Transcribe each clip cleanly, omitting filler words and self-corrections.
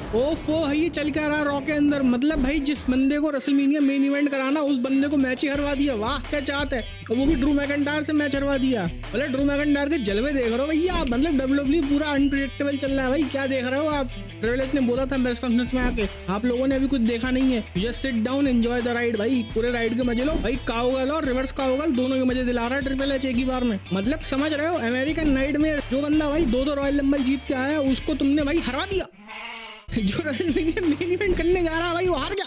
ओफो भाई ये चल क्या रहा रॉ के अंदर, मतलब भाई जिस बंदे को रेसलमेनिया मेन इवेंट कराना उस बंदे को मैच ही हरवा दिया। वाह क्या चाहत है, और वो भी ड्रू मैकिंटायर से मैच हरवा दिया। मतलब ड्रू मैकिंटायर के जलवे देख रहे हो भैया आप, मतलब डब्ल्यूडब्ल्यू पूरा अनप्रेडिक्टेबल चल रहा है भाई। क्या देख रहे हो आप? ट्रिपल एच ने बोला था प्रेस कॉन्फ्रेंस में आके, आप लोगों ने अभी कुछ देखा नहीं है, just sit down enjoy the ride. भाई पूरे राइड के मजे लो भाई, काउगल और रिवर्स काउगल दोनों के मजे दिला रहा है ट्रिपल एच एक ही बार में। मतलब समझ रहे हो, अमेरिकन नाइट में जो बंदा भाई दो रॉयल रंबल जीत के आया उसको तुमने भाई हरा दिया। जो रेसलमेनिया मेन इवेंट करने जा रहा है भाई वो हार गया।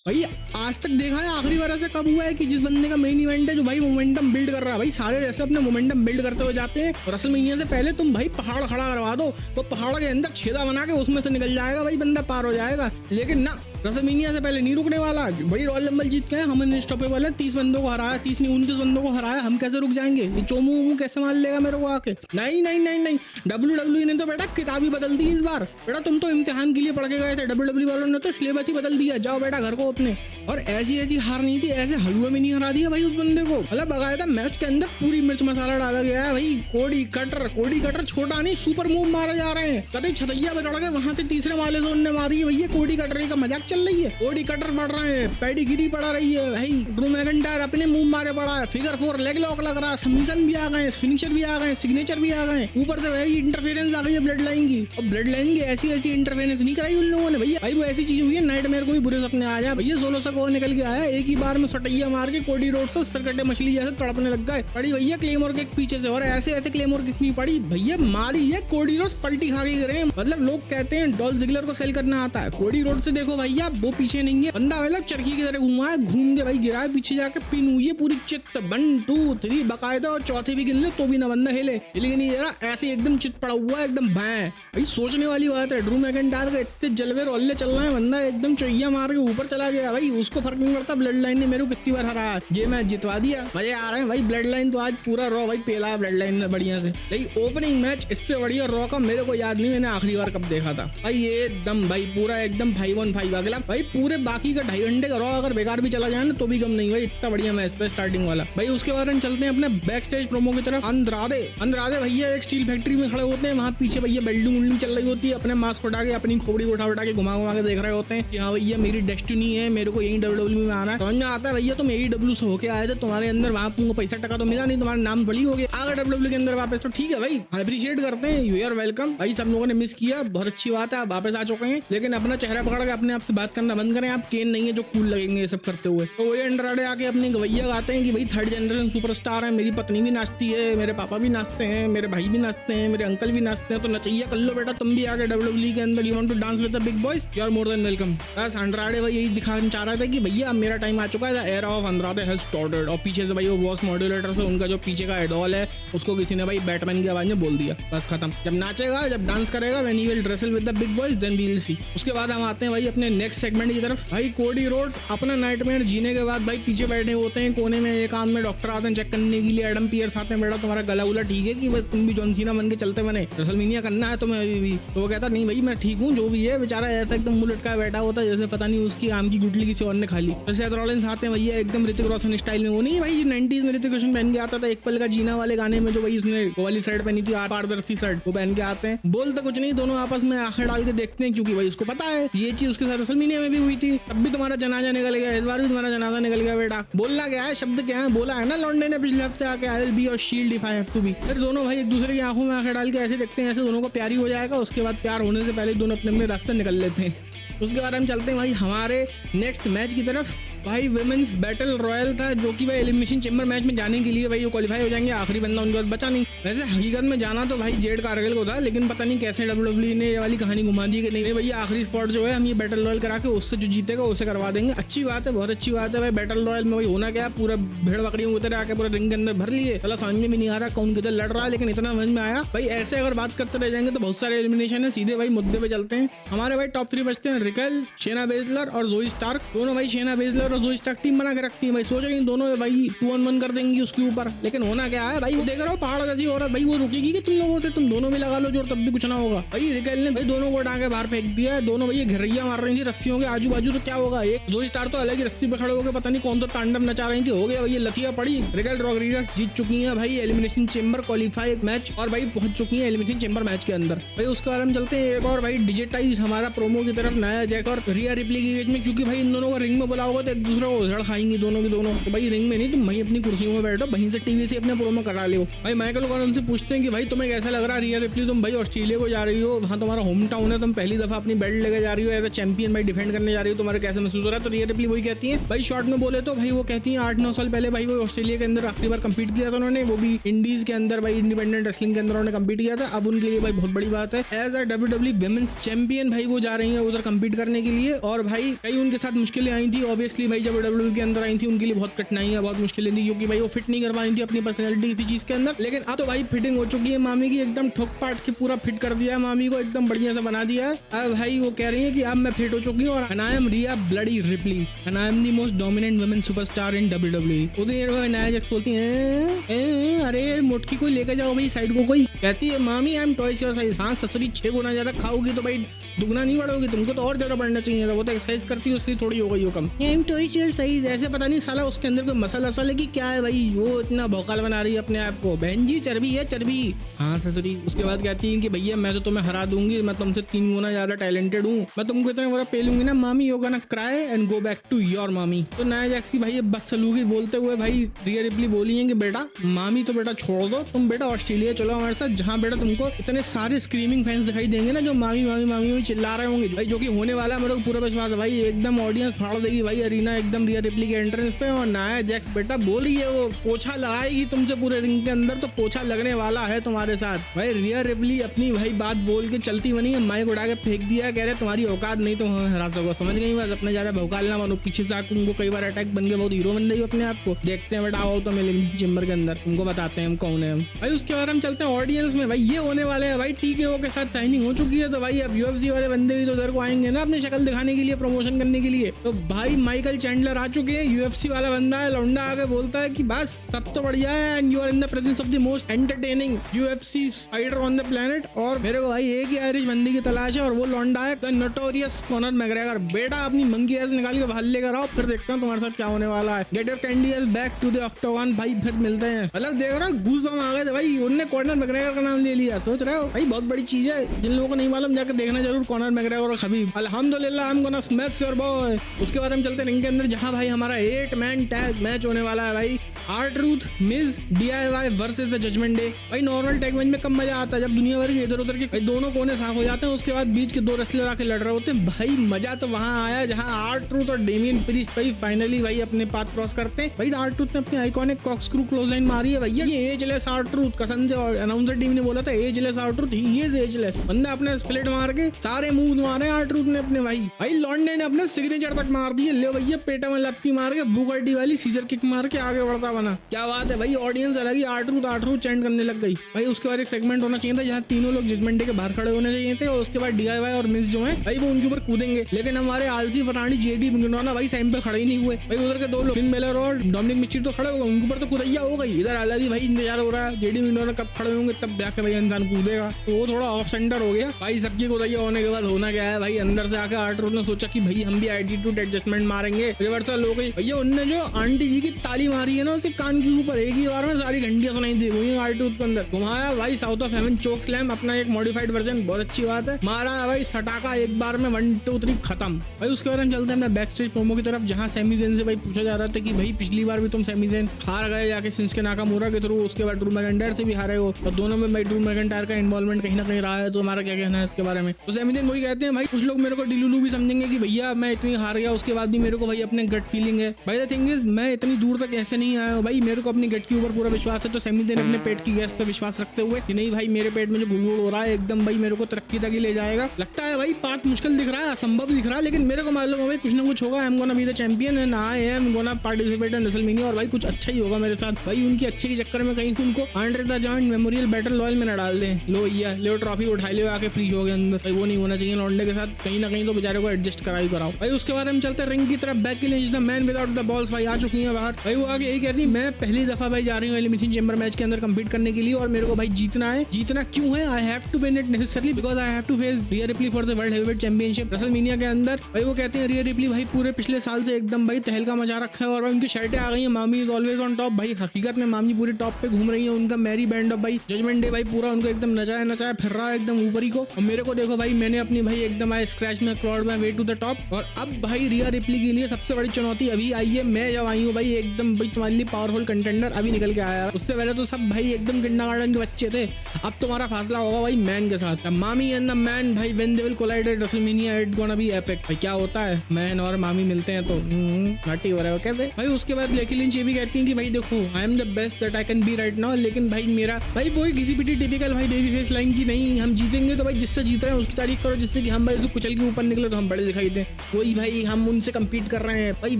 भाई आज तक देखा है आखिरी बार ऐसा कब हुआ है कि जिस बंदे का मेन इवेंट है जो भाई मोमेंटम बिल्ड कर रहा है। भाई सारे रेसलर अपने मोमेंटम बिल्ड करते हुए जाते हैं, रेसलमेनिया से पहले तुम भाई पहाड़ खड़ा करवा दो, वो पहाड़ के अंदर छेदा बना के उसमें से निकल जाएगा भाई, बंदा पार हो जाएगा। लेकिन ना, रेसलमेनिया से पहले नहीं रुकने वाला भाई। रॉयल रंबल जीत के हम अनस्टॉपेबल है, 30 बंदों को हराया, 30 नहीं 29 बंदों को हराया, हम कैसे रुक जाएंगे? ये चोमू कैसे मान लेगा मेरे को आके? नहीं नहीं नहीं नहीं, डब्ल्यूडब्ल्यू ने तो बेटा किताब ही बदल दी इस बार। बेटा तुम तो इम्तिहान के लिए पढ़ के गए थे, डब्ल्यूडब्ल्यू वालों ने तो सिलेबस ही बदल दिया। जाओ बेटा घर को अपने। और ऐसी हार नहीं थी, ऐसे हलवे में नहीं हरा दिया भाई उस बंदे को। मतलब बकायदा मैच के अंदर पूरी मिर्च मसाला डाला गया है भाई। कोडी कटर छोटा नहीं, सुपर मूव मारे जा रहे हैं। कभी छतैया पे चढ़ गए, वहां से तीसरे माले से उनने मारी है भैया। कोडी कटर का मजाक चल रही है, कोडी कटर बढ़ रहे हैं, पेडिगिरी पड़ा रही है भाई। ड्रू मैकिंटायर अपने मूव मारे पड़ा है, फिगर 4 लेग लॉक लग रहा है, सबमिशन भी आ गए, फिनिशर भी आ गए, सिग्नेचर भी आ गए, ऊपर से भाई इंटरफेरेंस आ गई है ब्लड लाइन की। और ब्लड लाइन की ऐसी इंटरफेरेंस नहीं कराई उन लोगों ने भैया। भाई वो ऐसी चीज हुई है, नाइटमेयर को भी बुरे सपने आ जाए भैया। 16 को निकल के आया एक ही बार में, सटैया मार के कोडी रोड से सरकटे मछली जैसे तड़पने लग गए। पड़ी भैया क्लेमोर के पीछे से, और ऐसे क्लेमोर कितनी पड़ी भैया, मारी है कोडी रोड पलटी खा के गिरे। मतलब लोग कहते हैं डॉल्फ जिगलर को सेल करना आता है, कोडी रोड से देखो भैया वो पीछे नहीं है, बंदा मतलब चरखी की तरह घुमा है, घूम के भाई गिरा है पीछे जाके, पिन हुई है पूरी चित्त 1 2 3 बकायदा, और चौथे भी गिन ले तो भी ना बंदा हिले नहीं जरा, ऐसे एकदम चित पड़ा हुआ है एकदम भैं। भाई सोचने वाली बात है, ड्रू मैकिंटायर का इतने जलवे रोल्ले चल रहे हैं, बंदा एकदम चौइया मार के ऊपर चला गया भाई। उसको फर्क नहीं पड़ता ब्लड लाइन ने मेरे को कितनी बार हराया, ये मैच जितवा दिया, मजे आ रहे हैं भाई। ब्लड लाइन तो आज पूरा रॉ भाई पेला है ब्लड लाइन ने बढ़िया से। भाई ओपनिंग मैच इससे बढ़िया रॉ का मेरे को याद नहीं, मैंने आखिरी बार कब देखा था भाई। ये एकदम भाई पूरा एकदम 5-on-5 अगला भाई, पूरे बाकी का 2.5 घंटे का रॉ अगर बेकार भी चला जाए ना तो भी कम नहीं भाई। इतना बढ़िया मैच था स्टार्टिंग वाला भाई। उसके बाद हम चलते हैं अपने बैक स्टेज प्रोमो की तरफ। अंद्रादे भैया एक स्टील फैक्ट्री में खड़े होते हैं, वहाँ पीछे भैया बिल्डिंग चल रही होती है, अपने मास्क उठा के अपनी खोपड़ी उठा के घुमा के देख रहे होते हैं कि हाँ भैया मेरी डेस्टिनी है, मेरे को यही डब्ल्यूडब्ल्यू में आना है। समझ में आता है भैया तुम AEW से होके आए थे, तुम्हारे अंदर वहाँ तुमको पैसा टका तो मिला नहीं, तुम्हारा नाम बड़ी हो गया, अगर डब्ल्यूडब्ल्यू के अंदर वापस तो ठीक है भाई, अप्रिशिएट करते हैं, यू आर वेलकम भाई। सब लोगों ने मिस किया, बहुत अच्छी बात है आप वापस आ चुके हैं, लेकिन अपना चेहरा पकड़ के अपने आप से बात करना बंद करें। आप केन नहीं है जो कूल लगेंगे ये सब करते हुए। तो वही अंड्राडे आके अपनी गवैया गाते हैं कि भाई 3rd जनरेशन सुपरस्टार है, मेरी पत्नी भी नाचती है, मेरे पापा भी नाचते हैं, मेरे भाई भी नाचते हैं, मेरे अंकल भी नाचते हैं, तो नचैया कर लो बेटा तुम भी आके डब्ल्यूडब्ल्यू के अंदर। You want to dance with the big boys, you are more than welcome. बस अंड्राडे भाई यही दिखाना चाह रहा था कि भैया अब मेरा टाइम आ चुका है, एरा ऑफ अंड्राडे हैज स्टार्टेड। और पीछे से भाई वो बॉस मॉड्यूलेटर से उनका जो पीछे का आइडॉल है उसको किसी ने भाई बैटमैन की आवाज में बोल दिया, बस खत्म। जब नाचेगा, जब डांस करेगा, when he will wrestle with the big boys then we will see. उसके बाद हम आते हैं भाई अपने नेक्स्ट सेगमेंट की तरफ। भाई कोडी रोड्स अपना नाइटमेयर जीने के बाद भाई पीछे बैठे होते हैं कोने में, एक आंख में डॉक्टर आते हैं चेक करने के लिए, एडम पियर्स आते हैं, बेटा तुम्हारा गला उला ठीक है कि तुम भी जॉन सीना बन के चलते बने, रेसलमेनिया करना है तुम्हें अभी भी। तो वो कहता नहीं भाई मैं ठीक हूँ, जो भी है। बेचारा ऐसा एकदम मुंह लटका बैठा होता है जैसे पता नहीं उसकी आम की गुटली किसी और ने खा ली। तो सेथ रॉलिंस आते हैं भैया एकदम ऋतिक रोशन स्टाइल में, वो नहीं भाई 90s में ऋतिक रोशन पहन के आता था एक पल का जीना वाले गाने में, जो भाई उसने वाली शर्ट पहनी थी पारदर्शी शर्ट, वो पहन के आते हैं। बोलते कुछ नहीं, दोनों आपस में आंखें डाल के देखते हैं, क्योंकि भाई उसको पता है ये चीज उसके साथ रेसलमेनिया में भी हुई थी, तब भी तुम्हारा जनाजा निकल गया, इस बार भी तुम्हारा जनाजा निकल गया बेटा। बोलना क्या है, शब्द क्या है, बोला है ना लॉन्डे ने पिछले हफ्ते आके, I will be your shield if I have to be. फिर दोनों भाई एक दूसरे की आंखों में आंखें डाल के ऐसे देखते हैं ऐसे दोनों को प्यार ही हो जाएगा। उसके बाद प्यार होने से पहले दोनों अपने अपने रास्ते निकल लेते हैं। उसके बाद हम चलते हैं भाई हमारे नेक्स्ट मैच की तरफ। भाई विमेंस बैटल रॉयल था, जो कि भाई एलिमिनेशन चैम्बर मैच में जाने के लिए भाई वो क्वालिफाई हो जाएंगे, आखिरी बंदा उनके पास बचा नहीं। वैसे हकीकत में जाना तो भाई जेड कारगिल को था, लेकिन पता नहीं कैसे डब्ल्यूडब्ल्यू ने ये वाली कहानी घुमा दी कि नहीं भैया आखिरी स्पॉट जो है हम ये बैटल रॉयल करा के उससे जो जीतेगा उसे करवा देंगे। अच्छी बात है, बहुत अच्छी बात है भाई। बैटल रॉयल में भाई होना क्या, पूरा भेड़ बकरियों उतर आके पूरा रिंग के अंदर भर लिए, चला समझ में भी नहीं आ रहा कौन किधर लड़ रहा है, लेकिन इतना समझ में आया भाई ऐसे अगर बात करते रह जाएंगे तो बहुत सारे एलिमिनेशन है। सीधे भाई मुद्दे पे चलते हैं। हमारे भाई टॉप 3 बचते हैं, रिकल, शेना बेजलर और जोई स्टार्क। दोनों भाई शेना बेजलर तरफ जो स्टार्क टीम बना के रखती है भाई, सोच रही दोनों भाई 2-on-1 कर देंगी उसके ऊपर, लेकिन होना क्या है भाई, वो देख रहे हो पहाड़ जैसी औरत भाई, वो रुकेगी कि तुम लोगों से, तुम दोनों भी लगा लो जोर तब भी कुछ ना होगा भाई। रिकल ने भाई दोनों को डांगे बाहर फेंक दिया, दोनों भाई घिरैया मार रही थी रस्सियों के आजू बाजू, तो क्या होगा, एक जो स्टार तो अलग ही रस्सी पे खड़े होकर पता नहीं कौन सा तांडव नचा रही थी, हो गया भाई लथिया पड़ी। रिकल रॉड्रिगेज जीत चुकी है भाई एलिमिनेशन चेंबर क्वालिफाई मैच, और भाई पहुंच चुकी है एलिमिनेशन चेंबर मैच के अंदर भाई। उसके बारे में चलते हैं एक और भाई डिजिटाइज हमारा प्रोमो की तरफ, नया जैक और रिया रिप्ली की बीच में, क्योंकि भाई इन दोनों को रिंग में बुला होगा तो एक दूसरे को उधड़ खाएंगी दोनों की दोनों, तो भाई रिंग में नहीं, तुम वहीं अपनी कुर्सियों में बैठो, वहीं से टीवी से अपने प्रोमो करा लो भाई। माइकल कॉर्न से पूछते हैं कि भाई तुम्हें कैसा लग रहा है रिया रिप्ली, तुम भाई ऑस्ट्रेलिया को जा रही हो, वहाँ तुम्हारा होम टाउन है, तुम पहली दफा अपनी बेल्ट लेके जा रही हो एज अ चैंपियन भाई, डिफेंड करने जा रही हो, तुम्हारे कैसे महसूस हो रहा है। तो रिया रिप्ली वही कहती है भाई, शॉर्ट में बोले तो भाई वो कहती है 8-9 साल पहले भाई वो ऑस्ट्रेलिया के अंदर आखिरी बार कम्पीट किया था उन्होंने, वो भी इंडीज के अंदर भाई इंडिपेंडेंट रेसलिंग के अंदर उन्होंने कम्पीट किया था। अब उनके लिए भाई बहुत बड़ी बात है, as a WWE women's champion भाई वो जा रही है उधर कम्पीट करने के लिए। और भाई कई उनके साथ मुश्किलें आई थी ऑब्वियसली भाई, जब WWE के अंदर आई थी उनके लिए बहुत कठिनाइयां बहुत मुश्किलें थी, क्योंकि भाई वो फिट नहीं कर पाई थी अपनी पर्सनैलिटी किसी चीज के अंदर। लेकिन अब तो भाई फिटिंग हो चुकी है मामी की, एकदम ठोक पाट के पूरा फिट कर दिया है मामी को, एकदम बढ़िया से बना दिया है। अब भाई वो कह रही है कि अब मैं फिट हो चुकी हूँ, और I am Rhea bloody Ripley and I am the most dominant women superstar in WWE। उधर नया जैक्स बोलती है अरे मोटकी कोई लेकर जाओ भाई साइड को, कोई कहती है मामी I am twice your size. हाँ ससुरी 6 गुना ज्यादा खाओगी तो भाई दुगना नहीं बढ़ोगी, तुमको तो और ज्यादा बढ़ना चाहिए था, वो तो एक्सरसाइज करती है उसकी थोड़ी हो गई हो कम। ट्वाइस योर साइज ऐसे पता नहीं साला उसके अंदर कोई मसल असल है कि क्या है भाई, वो इतना भौकाल बना रही है अपने आप को। बहन जी चर्बी है चर्बी। हाँ ससुरी। उसके बाद कहती है कि भैया मैं तो तुम्हें हरा दूंगी, मैं तुमसे 3 गुना ज्यादा टैलेंटेड हूँ, मैं तुमको इतना बड़ा पे लूंगी ना मामी, योगा ना cry and go back to your mami. तो नया जैक्स की भाई बदसलूकी बोलते हुए भाई रिया रिप्ली बोली है कि बेटा मामी तो बेटा छोड़ दो, तुम बेटा ऑस्ट्रेलिया चलो हमारे साथ, जहाँ बेटा तुमको इतने सारे स्क्रीमिंग फैंस दिखाई देंगे ना जो मामी मामी मामी चिल्ला रहे होंगे भाई, जो कि होने वाला है मेरे को पूरा विश्वास है भाई, एकदम ऑडियंस फाड़ देगी भाई अरीना एकदम रिया रिप्ली के एंट्रेंस पे। और नया जैक्स बेटा बोल रही है वो पोछा लगाएगी तुमसे पूरे रिंग के अंदर, तो पोछा लगने वाला है तुम्हारे साथ भाई। रिया रिप्ली अपनी भाई बात बोल के चलती बनी है, माइक उड़ा के फेंक दिया, कह रहे तुम्हारी औकात नहीं तुम हरा सको, समझ गई बस, अपने ज्यादा भौकाल ना बनो, पीछे से आके तुमको कई बार अटैक बन गए, बहुत हीरो बन रही हो अपने आप को। देखते हैं बेटा आओ तो एलिमिनेशन चेंबर के अंदर तुमको बताते हैं हम कौन है हम भाई। उसके बाद हम चलते हैं ऑडियंस में भाई, ये होने वाले हैं भाई TKO के साथ साइनिंग हो चुकी है, तो भाई अब UFC वाले बंदे भी तो उधर को आएंगे ना अपनी शक्ल दिखाने के लिए, प्रमोशन करने के लिए। तो भाई माइकल चैंडलर आ चुके हैं, UFC वाला बंदा है, लौंडा आके बोलता है कि बस सब तो बढ़िया है and you are in the presence of the most entertaining UFC fighter on the planet. और मेरे को भाई एक ही आयरिश बंदी की तलाश है और वो लौंडा है द नोटोरियस कॉनर मैकग्रेगर। बेटा अपनी मंकी एस निकाल के बाहर लेकर आओ, फिर देखता हूँ तुम्हारे साथ क्या होने वाला है। Get your candy ass back to the octagon भाई, फिर मिलते हैं। मतलब देख रहा हूँ गूज़ बम आ गए थे भाई, उन्होंने कॉनर मैकग्रेगर का नाम ले लिया, सोच रहे हो भाई बहुत बड़ी चीज है। जिन लोगों को नहीं मालूम जाकर देखना जरूर कॉनर मैकग्रेगर और खबीब, अल्हम्दुलिल्लाह आई am gonna smash your boy. उसके बाद हम चलते हैं रिंग के अंदर, जहां भाई हमारा 8 मैन टैग मैच होने वाला है भाई, R-Truth Miz DIY versus the judgment day. भाई नॉर्मल टैग मैच में कम मजा आता है जब दुनिया भर के इधर उधर के भाई दोनों कोने साफ हो जाते हैं, उसके बाद बीच के 2 रेसलर आके लड़ रहे होते हैं। भाई मजा तो वहां आया जहां R-Truth और डेमियन प्रीस्ट भाई फाइनली भाई अपने पाथ क्रॉस करते हैं। भाई R-Truth ने अपनी आइकॉनिक कॉक्सक्रू क्लोजलाइन मारी है भैया, ये एजलेस R-Truth कसम से, और अनाउंसर टीम ने बोला था ageless R-Truth, he is ageless. बंदा अपने स्प्लिट मार के सारे मूव मारे R-Truth ने अपने भाई लॉन्डे ने अपने सिग्नेचर तक मार दिए, ले भैया पेटा में लत्ती मार के बुगर्टी वाली सीजर किक मार के आगे बढ़ता बना। क्या बात है भाई, ऑडियंस अलग ही R-Truth चैंट करने लग गई भाई। उसके बाद एक सेगमेंट होना चाहिए था जहाँ तीनों लोग जजमेंट डे के बाहर खड़े होने चाहिए थे, और उसके बाद DIY और मिस जो है भाई वो उनके ऊपर कूदेंगे, लेकिन हमारे आलसी फटानी JD मिगनोना भाई टाइम पे खड़े ही नहीं हुए भाई। उधर के 2 लोग फिन बेलर और डोमिनिक मिस्टीरियो तो खड़े हो गए, उनके ऊपर तो कुदैया हो गई, इधर अलग ही भाई इंतजार हो रहा है JD मिगनोना कब खड़े होंगे तब जाके भाई इंसान कूदेगा, तो वो थोड़ा ऑफ सेंटर हो गया भाई। सबकी कुदैया होने के बाद होना क्या है भाई, अंदर से आके R-Truth ने सोचा कि भाई हम भी एटीट्यूड एडजस्टमेंट मारेंगे, रिवर्सल हो गई भैया। उनने जो आंटी जी की ताली मारी है ना उसके कान के ऊपर एक ही बार में सारी घंटियां सुनाई दी हुई R-Truth के अंदर, घुमाया भाई south of heaven choke slam, अपना एक मॉडिफाइड वर्जन, बहुत अच्छी बात है, मारा भाई सटाका एक बार में 1 2 3 खत्म भाई। उसके बाद हम चलते हैं अपने बैक स्टेज प्रोमो की तरफ, जहां सैमी ज़ेन से भाई पूछा जा रहा था कि भाई पिछली बार भी तुम सैमी ज़ेन हार गए जाके शिंसुके नाकामुरा के थ्रू, उसके बाद ड्रू मैकिंटायर से भी हारे हो, और दोनों में भाई ड्रू मैकिंटायर का इन्वॉल्वमेंट कहीं ना कहीं रहा है, तो हमारा क्या कहना है इसके बारे में। तो सैमी ज़ेन वही कहते हैं भाई, कुछ लोग मेरे को डिलुलू भी समझेंगे कि भैया मैं इतनी हार गया उसके बाद भी मेरे को भाई अपने गट फीलिंग है भाई। द थिंग इज मैं इतनी दूर तक ऐसे नहीं आया हूँ भाई, मेरे को अपनी गट के ऊपर पूरा विश्वास है। तो सैमी ज़ेन अपने पेट की गैस पे विश्वास रखते हुए कि नहीं भाई मेरे पेट में जो गुड़गुड़ हो रहा है एकदम भाई मेरे को तरक्की तक ही ले जाएगा। लगता है भाई पाथ मुश्किल दिख रहा है, असंभव दिख रहा है, लेकिन मेरे को मालूम है भाई कुछ ना कुछ होगा। आई am gonna be the champion and I am gonna participate in WrestleMania, और भाई कुछ अच्छा ही होगा मेरे साथ भाई। उनकी अच्छे के चक्कर में कहीं उनको Andre the giant memorial battle royal में न डाल दें, लो भैया लो ट्रॉफी उठा लो आके फ्री हो गए अंदर भाई, वो नहीं होना चाहिए लौंडे के साथ, कहीं ना कहीं तो बेचारे को एडजस्ट कराई कराओ भाई। उसके बाद हम चलते हैं रिंग की तरफ। Becky Lynch the man without the balls भाई आ चुकी है बाहर भाई। वो आगे यही कहती मैं पहली दफा भाई जा रही हूँ एलिमिनेशन चेंबर मैच के अंदर कम्पीट करने के लिए और मेरे को भाई जीतना है। जीतना क्यों है? I have to win it necessarily because I have to face Rhea Ripley for the world heavyweight championship WrestleMania के अंदर भाई। वो कहते हैं रिया रिप्ली भाई पूरे पिछले साल से एकदम भाई तहलका मचा रखा है और उनकी शर्टें आ गई है मामी इज ऑलवेज ऑन टॉप भाई। हकीकत में मामी पूरी टॉप पे घूम रही है। उनका मैरी बैंड ऑफ भाई जजमेंट डे भाई पूरा उनको एकदम नचाया फिर रहा है एकदम ऊपर ही को। और मेरे को देखो भाई मैंने अपनी भाई एकदम आए स्क्रैच में क्राउड में वे टू द टॉप। और अब भाई रिया रिप्ली के लिए सबसे बड़ी चुनौती अभी आई है। मैं जब आई हूँ भाई एकदम भाई तुम्हारे लिए पावरफुल कंटेंडर अभी निकल के आया। उससे पहले तो सब भाई एकदम किंडरगार्टन के बच्चे थे। अब तुम्हारा फासला होगा भाई मैन के साथ। मामी एंड द मैन भाई when they will collide at WrestleMania it's gonna be epic भाई। क्या होता है मैन और मामी मिलते हैं तो नाटी हो रहा है कहते भाई। उसके बाद बेकी लिंच ये भी कहती है कि भाई देखो आई am the best that I can be right now. लेकिन भाई मेरा भाई वही किसी पीटी टिपिकल भाई बेबी फेस लाइन की नहीं। हम जीतेंगे तो भाई जिससे जीत रहे हैं उसकी तारीफ करो, जिससे कि हम भाई कुचल के ऊपर निकले तो हम बड़े दिखाई दें। वही भाई हम उनसे कम्पीट कर रहे हैं भाई।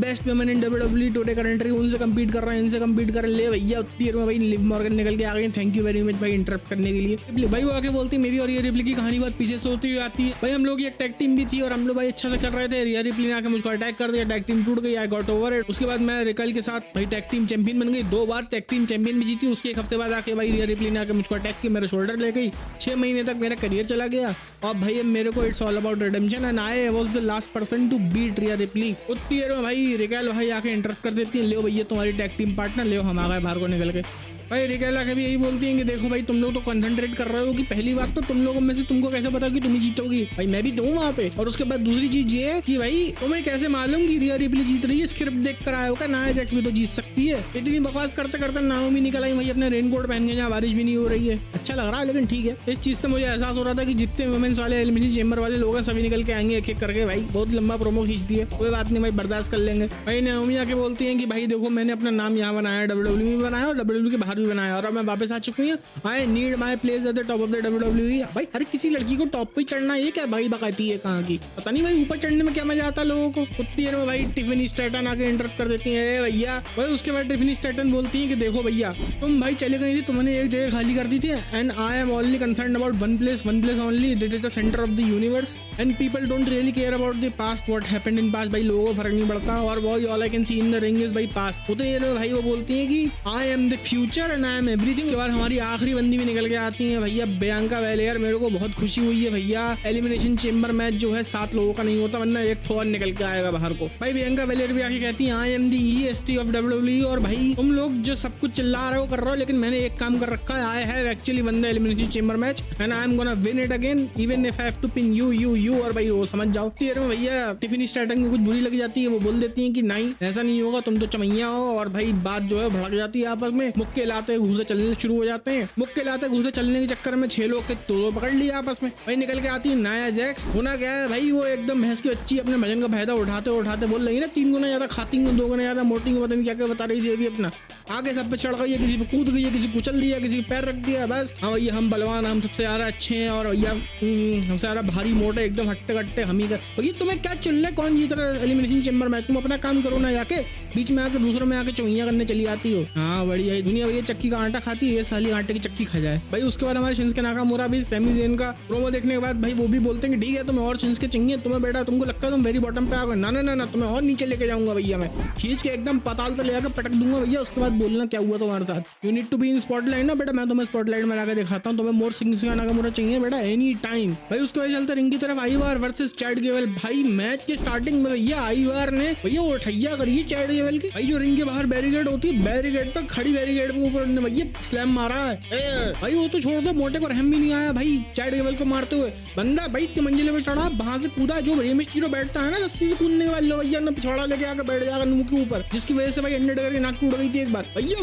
Best women in WWE today currently उनसे कम्पीट कर रहे हैं, इनसे कम्पीट कर ले भैया। उतनी देर में भाई लिव मॉर्गन निकल के आ गए। थैंक यू वेरी मच भाई इंटरप्ट करने के लिए भाई। वो आगे बोलती है मेरी और रिया रिप्ली की कहानी बहुत पीछे से होती हुई आती है भाई। हम लोग ये टैग टीम भी थी और हम लोग भाई अच्छा से कर रहे थे। रिया रिप्ली ने आके मुझको अटैक कर दिया, टैग टीम टूट गई, आई गॉट ओवर इट। उसके बाद मैं रिकल के साथ भाई टैग टीम चैंपियन बन गई, 2 बार टैग टीम चैंपियन भी जीती। उसके एक हफ्ते बाद आके भाई रिया रिप्ली ने आके मुझको अटैक किया, मेरे शोल्डर ले गई। 6 महीने तक मेरा करियर चला गया और भाई अब मेरे को it's all about redemption and I was the last person to beat Rhea Ripley. उतनी देर में भाई रिकल भाई आके इंटरप्ट कर देती है, ले भैया तुम्हारी टैग टीम पार्टनर ले, हम आ गए बाहर को निकल के। भाई रिकल आके भी यही बोलती हैं कि देखो भाई तुम लोग तो कंसंट्रेट कर रहे हो कि पहली बात तो तुम लोगों में से तुमको कैसे पता कि तुम ही जीतोगी भाई, मैं भी दूँ वहाँ पे। और उसके बाद दूसरी चीज ये है कि भाई तुम्हें कैसे मालूम कि रिया रिप्ली जीत रही है? स्क्रिप्ट देख कर आए हो क्या? नाया जैक्स भी तो जीत सकती है। इतनी बकवास करते करते नाओमी निकल आई भाई अपने रेनकोट पहन के, जहाँ बारिश भी नहीं हो रही है। अच्छा लग रहा है लेकिन ठीक है। इस चीज से मुझे एहसास हो रहा था कि जितने वुमेन्स वाले एलिमिनेशन चेंबर वाले लोग हैं सभी निकल के आएंगे एक एक करके भाई। बहुत लंबा प्रोमो खींच दिए, कोई बात नहीं भाई बर्दाश्त कर लेंगे भाई। नाओमी आके बोलती है कि भाई देखो मैंने अपना नाम यहाँ बनाया, WWE में बनाया और WWE के बाहर भी बनाया और मैं वापस आ चुकी हूँ। I need my place at the top of the WWE। भाई हर किसी लड़की को टॉप पे चढ़ना ये क्या भाई बकाती है कहाँ की? पता नहीं भाई ऊपर चढ़ने में क्या मजा आता है लोगों को। उतनी देर में भाई टिफिनी स्टैटन आके इंटरप्ट कर देती है भैया भाई। उसके बाद टिफिनी स्टैटन बोलती है कि देखो भैया तुम भाई चले गई थी, तुमने एक जगह खाली कर दी थी and I am only concern about one place only, that is the centre of the universe and people don't really care about the past what happened in past. भाई लोगों को फर्क नहीं पड़ता और वो all I can see in the ring is भाई past. उतनी देर में भाई वो बोलती है कि आई am the future and I M everything. के बाद हमारी आखिरी बंदी भी निकल के आती है भैया बियांका बेलेयर। मेरे को बहुत खुशी हुई है भैया। एलिमिनेशन चेंबर मैच जो है 7 लोगों का नहीं होता वरना एक ठोर निकल के आएगा बाहर को भाई। बियांका बेलेयर भी आके कहती है आई am the EST of WWE। और भाई तुम लोग जो सब कुछ चिल्ला रहे हो कर रहे हो लेकिन मैंने एक काम कर रखा है, I have actually won the elimination chamber match and I am gonna win it again even if I have to pin you. और भाई वो समझ जाओ। देर में भैया टिफिनी स्टार्टिंग में कुछ बुरी लग जाती है, वो बोल देती है कि नहीं ऐसा नहीं होगा, तुम तो चमैया हो। और भाई बात जो है भड़क जाती है आपस में, मुक्के लाते घूसे चलने शुरू हो जाते हैं। मुक्के लाते घूसे चलने के चक्कर में 6 लोग के तो पकड़ लिया आपस में भाई। निकल के आती है नाया जैक्स। होना क्या है भाई वो एकदम भैंस की बच्ची अपने भजन का फायदा उठाते उठाते बोल रही है ना 3 गुना ज्यादा खाती हूँ 2 गुना ज्यादा मोटी हूँ, पता नहीं क्या क्या बता रही थी अभी अपना। आगे सब पे चढ़ गई है, किसी पे कूद गई है, किसी कुचल दिया, किसी पैर रख दिया बस। हाँ भैया हम बलवान, हम सबसे ज्यादा अच्छे हैं और भैया हमसे ज्यादा भारी मोटे एकदम हट्टे कट्टे हम ही कर। भैया तुम्हें क्या चल रहा है? कौन जीत रहा है एलिमिनेशन चेंबर में? तुम अपना काम करो ना, जाके बीच में आके दूसरों में आके चौइयां करने चली आती हो। हाँ बढ़िया दुनिया भैया चक्की का आटा खाती है, ये साली आटे की चक्की खा जाए भाई। उसके बाद हमारे शिंस्के नाकामुरा भी सैमी ज़ेन का प्रोमो देखने के बाद भाई वो भी बोलते हैं कि ठीक है तुम्हें और शिंस्के चाहिए, तुम्हें बेटा तुमको लगता है तुम वेरी बॉटम पे आ गए, ना ना ना ना तुम्हें और नीचे लेके जाऊंगा भैया, मैं खींच के एकदम पाताल से ले आकर पटक दूंगा भैया। उसके बाद बोलना क्या हुआ तुम्हारे साथ। You need to be in spotlight ना बेटा, मैं तुम्हें स्पॉटलाइट में लाकर दिखाता हूँ, तुम्हें मोर शिंस्के नाकामुरा चाहिए बेटा एनी टाइम भाई। उसके बाद चलते रिंग की तरफ आईवार वर्सेस चैड गेवल। भाई मैच के स्टार्टिंग में भैया आईवार ने भैया उठैया करी चैड गेवल की भाई। जो रिंग के बाहर बैरिकेड होती है, बैरिकेड पर खड़ी बैरिकेड के ऊपर भैया स्लैम मारा है भाई। वो तो छोड़ दो मोटे को रहम भी नहीं आया भाई चैड गेवल को मारते हुए। बंदा भाई 3 मंजिले पे चढ़ा, वहां से कूदा, जो रेमिश हीरो बैठता है ना रस्सी से कूदने वाले भैया ने पिछवाड़ा लेके आकर बैठ जाएगा मुंह के ऊपर, जिसकी वजह से भाई अंडरटेकर की नाक टूट गई थी एक बार भैया।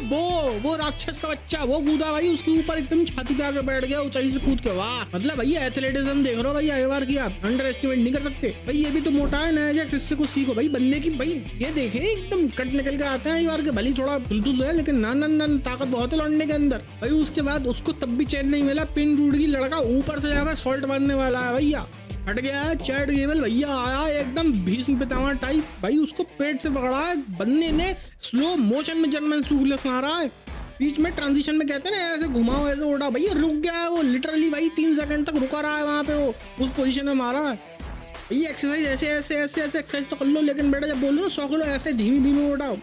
वो राक्षस का बच्चा वो कूदा भाई उसके ऊपर एकदम छाती पे आकर बैठ गया ऊंचाई से कूद के। वाह मतलब भैया एथलेटिज्म देख रहे हो भैया आईवार की, आप अंडर एस्टिमेट नहीं कर सकते भाई। ये भी तो मोटा है नाया जैक्स, इससे कुछ सीखो भाई बंदे की भाई। ये देखे एकदम कट निकल के आता है आईवार के, भली थोड़ा तुलतुल है लेकिन ना ना ना ताकत बहुत है लौटने के अंदर भाई। उसके बाद उसको तब भी चैन नहीं मिला, पिन टूट गई, लड़का ऊपर से जाकर सॉल्ट मारने वाला है भैया। हट गया है चैड गेवल भैया, आया एकदम भीष्म पितामह टाइप भाई। उसको पेट से पकड़ा है बंदे ने, स्लो मोशन में जर्मन सुप्लेक्स मारा है बीच में ट्रांजिशन में कहते हैं ना ऐसे घुमाओ ऐसे उड़ा, भैया रुक गया है वो लिटरली भाई 3 सेकंड तक रुका रहा है वहां पे, वो उस पोजीशन में मारा है। ये एक्सरसाइज ऐसे ऐसे ऐसे ऐसे एक्सरसाइज तो कर लो, लेकिन बेटा जब बोलो ना 100 किलो ऐसे धीमी धीमी उड़ाओ,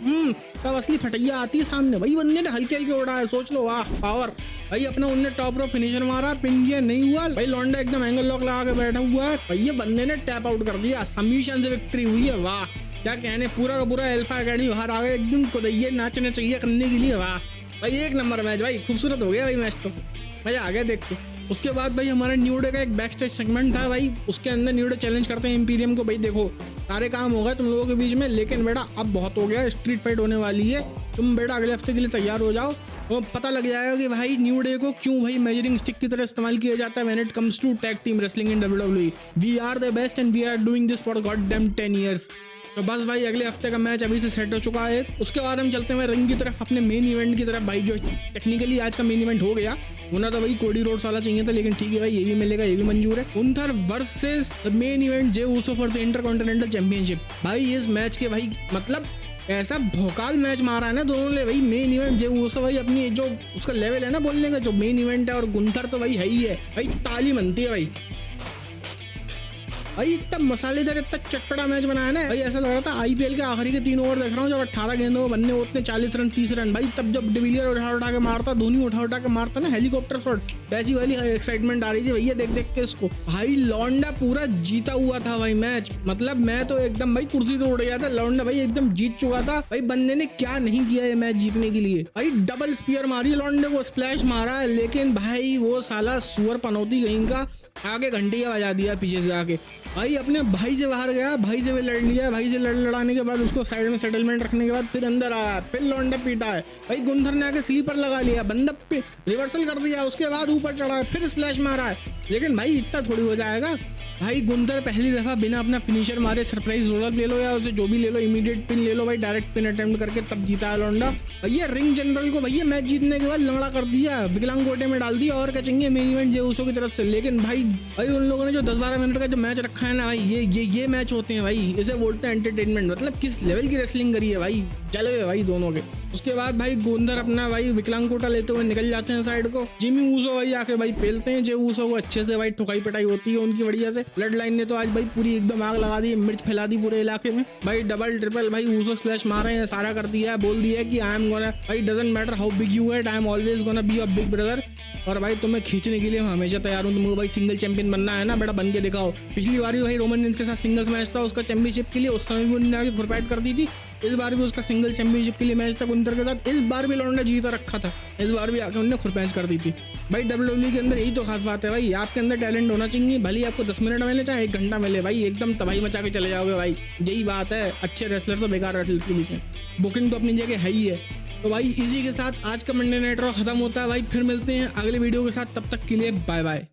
तब असली फटैया आती है सामने। भाई बंदे ने हल्के हल्के उड़ा है, सोच लो वाह पावर। भाई अपना उनने टॉप रो फिनिशर मारा, पिन किया नहीं हुआ, भाई लौंडा एकदम एंगल लॉक लगा के बैठा हुआ है। भाई ये बंदे ने टैप आउट कर दिया, सबमिशन से विक्ट्री हुई है, वाह क्या कहने। पूरा का पूरा अल्फा एकेडमी बाहर आ गए एकदम खुदैये नाचने चाहिए करने के लिए, वाह भाई एक नंबर मैच भाई, खूबसूरत हो गया भाई मैच, तो मजा आ गया देख के। उसके बाद भाई हमारे न्यू डे का एक बैक स्टेज सेगमेंट था भाई, उसके अंदर न्यू डे चैलेंज करते हैं इंपीरियम को, भाई देखो सारे काम हो गए तुम लोगों के बीच में, लेकिन बेटा अब बहुत हो गया, स्ट्रीट फाइट होने वाली है, तुम बेटा अगले हफ्ते के लिए तैयार हो जाओ। तो पता लग जाएगा कि भाई न्यू डे को क्यों भाई मेजरिंग स्टिक की तरह इस्तेमाल किया जाता है when it comes to tag team wrestling in WWE। We are the best and we are doing this for god damn 10 years। तो बस भाई अगले हफ्ते का मैच अभी से सेट हो चुका है। उसके बाद हम चलते हैं रिंग की तरफ, अपने मेन इवेंट की तरफ भाई, जो टेक्निकली आज का मेन इवेंट हो गया। होना तो भाई कोडी रोड्स वाला चाहिए था, लेकिन ठीक है भाई ये भी मिलेगा, ये भी मंजूर है। Gunther versus the main event J Uso for the intercontinental championship. भाई इस मैच के भाई मतलब ऐसा भोकाल मैच मारा है ना दोनों ने भाई। मेन इवेंट जे उसो भाई अपनी जो उसका लेवल है ना बोलने का, जो मेन इवेंट है, और गुंथर तो भाई है ही है भाई, ताली बनती है भाई। भाई इतना मसालेदार इतना चटपटा मैच बनाया ना भाई, ऐसा लग रहा था आईपीएल के आखिरी के 3 ओवर देख रहा हूँ, जब 18 गेंदों बनने उतने 40 रन 30 रन भाई, तब जब डिविलियर उठा के मारता, धोनी उठा के मारता ना हेलीकॉप्टर शॉट, वैसी वाली एक्साइटमेंट आ रही थी भैया देख देख के इसको। भाई लौंडा पूरा जीता हुआ था भाई मैच, मतलब मैं तो एकदम भाई कुर्सी से उड़ गया था। लौंडा भाई एकदम जीत चुका था भाई, बंदे ने क्या नहीं किया ये मैच जीतने के लिए। भाई डबल स्पीयर मारी लौंडे को, स्प्लैश मारा है, लेकिन भाई वो साला सुअर पनौती कहीं का आगे घंटिया बजा दिया पीछे से आके। भाई अपने भाई से बाहर गया, भाई से भी लड़ लिया, भाई से लड़ाने के बाद उसको साइड में सेटलमेंट रखने के बाद फिर अंदर आया, फिर लौंडा पीटा है भाई। गुंथर ने आके स्लीपर लगा लिया, बंदा रिवर्सल कर दिया, उसके बाद ऊपर चढ़ा है, फिर स्प्लैश मारा है, लेकिन भाई इतना थोड़ी हो जाएगा। भाई गुंथर पहली दफा बिना अपना फिनिशर मारे सरप्राइज रोलर ले लो या उसे जो भी ले लो, इमीडिएट पिन ले लो भाई, डायरेक्ट पिन अटेम्प्ट करके तब जीता है लौंडा। भैया रिंग जनरल को भैया मैच जीतने के बाद लंगड़ा कर दिया, विकलांग कोटे में डाल दिया, और क्या चाहिए मेन इवेंट जे उसो की तरफ से। लेकिन भाई उन लोगों ने जो 10-12 मिनट का जो मैच रखा है ना भाई, ये मैच होते हैं भाई, इसे बोलते हैं एंटरटेनमेंट। मतलब किस लेवल की रेसलिंग करी है भाई, चले भाई दोनों के। उसके बाद भाई गुंथर अपना भाई विकलांग कोटा लेते हुए निकल जाते हैं साइड को। जिमी ऊसो भाई आके भाई पेलते हैं जे ऊसो को, अच्छे से भाई ठुकाई पिटाई होती है उनकी बढ़िया से। ब्लड लाइन ने तो आज भाई पूरी एकदम आग लगा दी, मिर्च फैला दी पूरे इलाके में भाई। डबल ट्रिपल भाई ऊसो स्प्लैश मारे हैं, सारा कर दिया है, बोल दिया है कि आई एम गोना भाई doesn't matter how big you get, I am always gonna be a big brother. और भाई तुम्हें खींचने के लिए मैं हमेशा तैयार हूँ, तुमको भाई सिंगल चैंपियन बनना है ना बेटा, बन के दिखाओ। पिछली बार भी भाई रोमन रेंज के साथ सिंगल्स मैच था उसका चैंपियनशिप के लिए, उस समय भी उन्होंने आगे खुरपाइट कर दी थी। इस बार भी उसका सिंगल चैंपियनशिप के लिए मैच था गुंथर के साथ, इस बार भी लौंडा जीता रखा था, इस बार भी आके उन्होंने खुरपैंच कर दी थी। भाई WWE के अंदर यही तो खास बात है भाई, आपके अंदर टैलेंट होना चाहिए, भले ही आपको 10 मिनट मिले चाहे 1 घंटा मिले भाई, एकदम तबाही मचा के चले जाओगे भाई, यही बात है। अच्छे रेसलर तो बेकार रेसलर के बीच में, बुकिंग तो अपनी जगह है ही है। तो भाई इसी के साथ आज का मंडे नाइट रॉ खत्म होता है भाई, फिर मिलते हैं अगले वीडियो के साथ, तब तक के लिए बाय बाय।